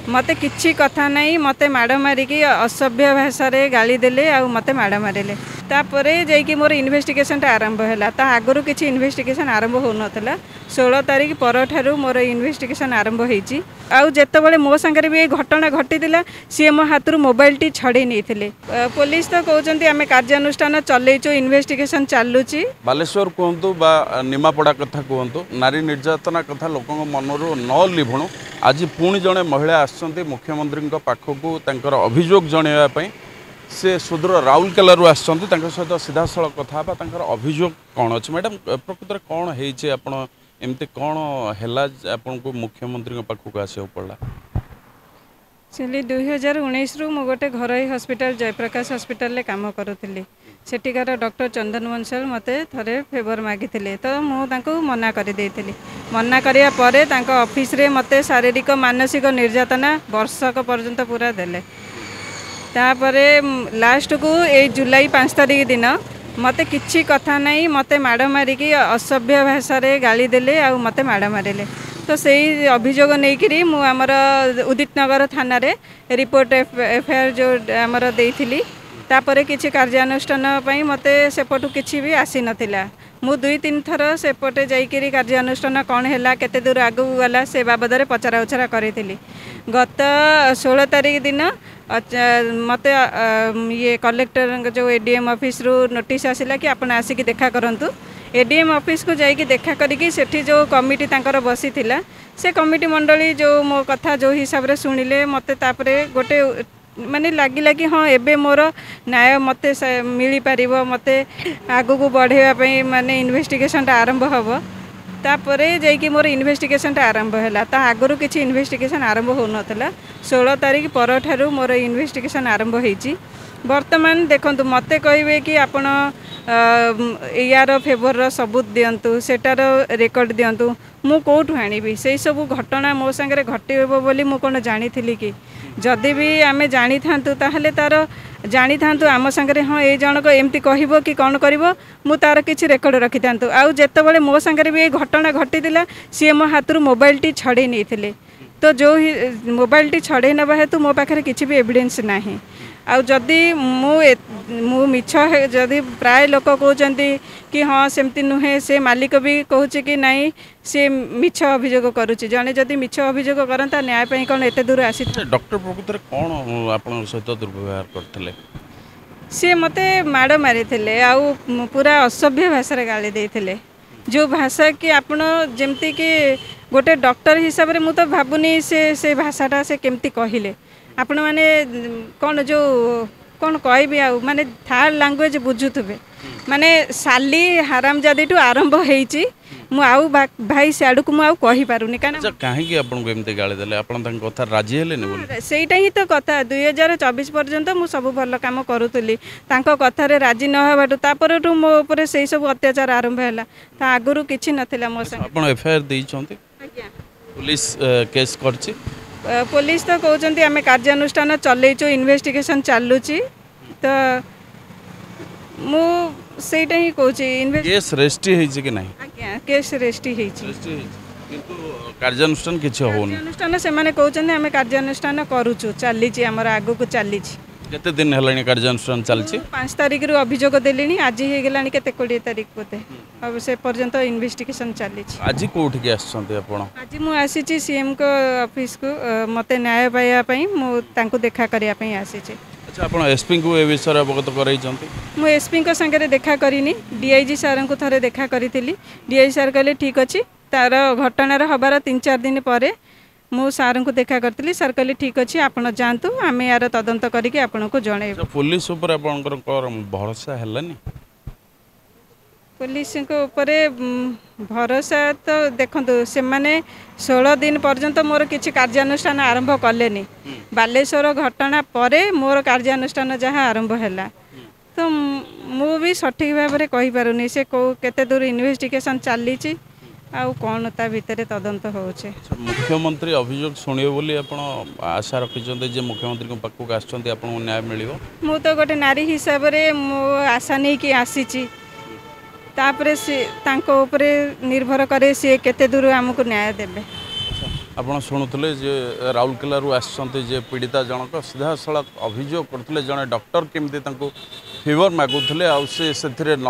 मते किछि कथा नहीं मते माड़ मारिकी असभ्य भाषा रे गाली देले आ मते माड़ मारिले तापरे जाइकी मोर इन्वेस्टिगेशन आरंभ है आगु किसी इन्वेस्टिगेशन आरंभ हो नाला 16 तारीख पर ठारू मोर इन्वेस्टिगेशन आरंभ होती आते मो सांगे भी घटना घटी सी मो हाथ मोबाइल टी छड़े नहीं पुलिस तो कहते आम कार्यानुष्ठान चलैचु इन्वेस्टिगेशन चलुची बालेश्वर कहतु बा निमापड़ा कथा कहतु नारी निर्यातना कथा लोक मनरू न लिभुणु आज पुणी जड़े महिला आसछन्ति मुख्यमंत्री पाखक तांकर अभियोग जनवाई से सुदूर राउरकेला आसछन्ति तांकर सहित सीधासल कथा बा तांकर अभियोग कौन अच्छे मैडम प्रकृत में कौन है आपण एमती कौन है आपन को मुख्यमंत्री पाखक आसो पड़ा एक्चुअली 2019 रु मु गोटे घरोई हॉस्पिटल जयप्रकाश हॉस्पिटल काम करुली सेठिकार डॉक्टर चंदन बंसल मते थरे फेवर मागिथिले तो मु मना कर देइथिली मना करिया परे तांको ऑफिस रे मते शारीरिक मानसिक निर्यातना वर्षक पर्यंत पूरा देले तापरे लास्ट को ए जुलाई 5 तारीख दिन मते किछि कथा नहीं मते माड़ मारिकी असभ्य भाषा रे गाली देले आ मते माड़ मारिले तो सही अभियोग नहीं मु आमर उदित नगर थाना रे रिपोर्ट एफआईआर जो आमर देइथिली तापरे किछि कार्यानुष्ठान पई मते सेपटु किछि भी आसी नथिला मु 2-3 थर सेपटे जाइकिरी कार्यानुष्ठान कौन है केते दूर आगू गला से बाबद में पचरा उचरा करी गत 16 तारीख दिन मते ये कलेक्टर जो एडीएम ऑफिस रू नोटिस आसिला कि आपण आसिक देखा करंतु एडीएम ऑफिस को जाइए देखा करी सेठी जो कमिटी तांकर बसी थिला से कमिटी मंडली जो मो कथा जो हिसाब रे सुनिले मते तापरे गोटे माने लागिला कि हाँ एबे मोर न्याय मते मिली पारिबो मते आगु को बढ़ेवा पई माने इन्वेस्टिगेशन आरंभ हबो तापरे जाइए मोर इन्वेस्टिगेशन आरंभ है आगु किसी इन्वेस्टिगेशन आरंभ हो नाला 16 तारीख पर ठारू मोर इन्वेस्टिगेशन आरंभ होती वर्तमान देखंतु मते कहिबे कि आपण यार फेवर सबूत दिंतु सेटार रेकर्ड दिंतु मु कौटू आनिबी से सब घटना मो संगे घटेबो बोली मु कोन जानी थी कि जदि भी आमे जानी थांतु ताहले तार जानी थांतु आम संगे हाँ ये जनक एमती कहबो कि कौन करिवो मु तार किछि रेकर्ड रखि थांतु आउ जेतेबेले मो संगे भी घटना घटीला सी मो हाथ मोबाइल टी छड़े नहीं तो जो मोबाइल टी छड़े नबा हेतु मो पाखे किछि भी एविडेंस नाही आउ जदि मु मिछ जदि प्राय लोक कहते कि हाँ सेमती नुहे से मालिक भी कहूँ कि नहीं सी मिछ अभियोग करुच्ची जड़े जदि मिछ अभियोग करता न्याय पाई कौन एत दूर आसी डॉक्टर प्रकृत कौन आपन सहित दुर्व्यवहार करथिले सी मते माड़ मारी थे आउ पूरा असभ्य भाषा गाली देते जो भाषा कि आपण जमती कि गोटे डॉक्टर हिसाब रे मु तो भाबुनी से भाषाटा से केमती कहले आपण माने कौन जो कौन कहबी आ माने थर्ड लैंग्वेज बुझुथबे माने साली हरामजादी टू आरंभ होईची मु आउ भाई सियाडू को मु आउ कहि पारुनी काना काहे कि आपण को एमते गाली देले आपण तन कथा राजी हेले ने बोल सेटा ही तो कथा 2024 पर्यंत मु सब भल काम करूतली तांको कथा रे राजी न हेबाटू तापर मो ऊपर सेई सब अत्याचार आरंभ हैला ता आगुरु किछि नथिला मो संग आपण एफआईआर देई छथि आज्ञा पुलिस केस करछि पुलिस तो कहते आम कार्यानुष्ठान चलैचु इन्वेस्टिगेशन चलुची तो मु सेटा ही कहूँ केस रेस्टी है कि नहीं आज्ञा केस रेस्टी किंतु कार्यानुष्ठान किछि होनी कार्यानुष्ठान से माने कहते आम कार्यानुष्ठान करूचु चलीची आमर आगु को चलीची केते दिन हेलानी कार्यानुष्ठान चलछि 5 तारीख रु अभियोग देलिनी आज हे गेलानी केते 20 तारीख पोते अब से पर्यंत इन्वेस्टिगेशन चलीची आज कोठी के आछन्ते आपण आज मु आसीची सीएम को ऑफिस को मते न्याय पाइबा पई मु तांको देखा करिया पई आसीची अच्छा आपण एसपी को ए विषय अवगत करई छन्ते मु एसपी को संगे देखा करिनी डीआईजी सर को थरे देखा करिथिली डीआईजी सर कहले ठीक अछि तार घटनार हबार 3-4 दिन पर मु सार को देखा करी सर कहले ठीक अच्छे आपड़ जातु आम यार तदंत करके आपन को जन पुलिस भरोसा है पुलिस उपरे भरोसा तो देखु से माने 16 दिन पर्यंत मोर किसी कार्यानुष्ठान आरंभ कले बालेश्वर घटना पर मोर कार्यानुष्ठान जहाँ आरंभ है तो मु भी सठिक भाव में कहीपरूनी से केते दूर इन्वेस्टिगेशन चली आउ कौन ता भितर तदंत होचे मुख्यमंत्री अभियोग शुणे बोली आपण आशा रखिछन्ते जे मुख्यमंत्री को पाखक आछन्ते आपण न्याय मिलिबो मु तो गोटे नारी हिसाब रे मो आशा नहीं कि आसीची तापरे से तांको ऊपर निर्भर करे से केते दूर हमको न्याय देबे ଆପଣ ଶୁଣୁଥିଲେ ଯେ ରାଉରକେଲାରୁ ଆସିଛନ୍ତି ଯେ ପୀଡ଼ିତା ଜଣକ ସିଧାସଳଖ ଅଭିଯୋଗ କରୁଥିଲେ ଜଣେ ଡକ୍ଟର କେମିତି ତାଙ୍କୁ ଫିଭର ମାଗୁଥିଲେ ଆଉ ସେ ସେଥିରେ ନ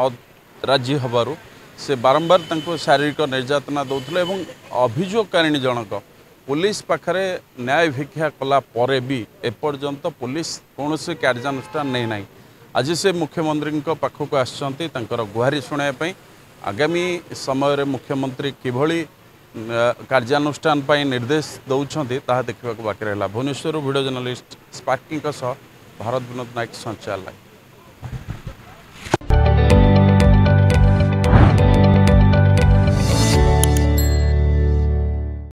ରାଜି ହେବାରୁ ସେ ବାରମ୍ବାର ତାଙ୍କୁ ଶାରୀରିକ ନିର୍ଯାତନା ଦେଉଥିଲେ ଏବଂ ଅଭିଯୋଗକାରିଣୀ ଜଣକ पुलिस पाखरे न्याय भिक्षा कला परे भी एपर्यंत पुलिस कौन से कार्यानुष्ठान नहीं ना आज से मुख्यमंत्री पाखक आसछंती तांकर गुहारी शुणाइबा आगामी समय रे मुख्यमंत्री किभली कार्यानुष्ठान पाई निर्देश दौरान ताहा देखा बाकी रहा। Bhubaneswar video journalist sparking Bharat Binod Nayak Sanchar live.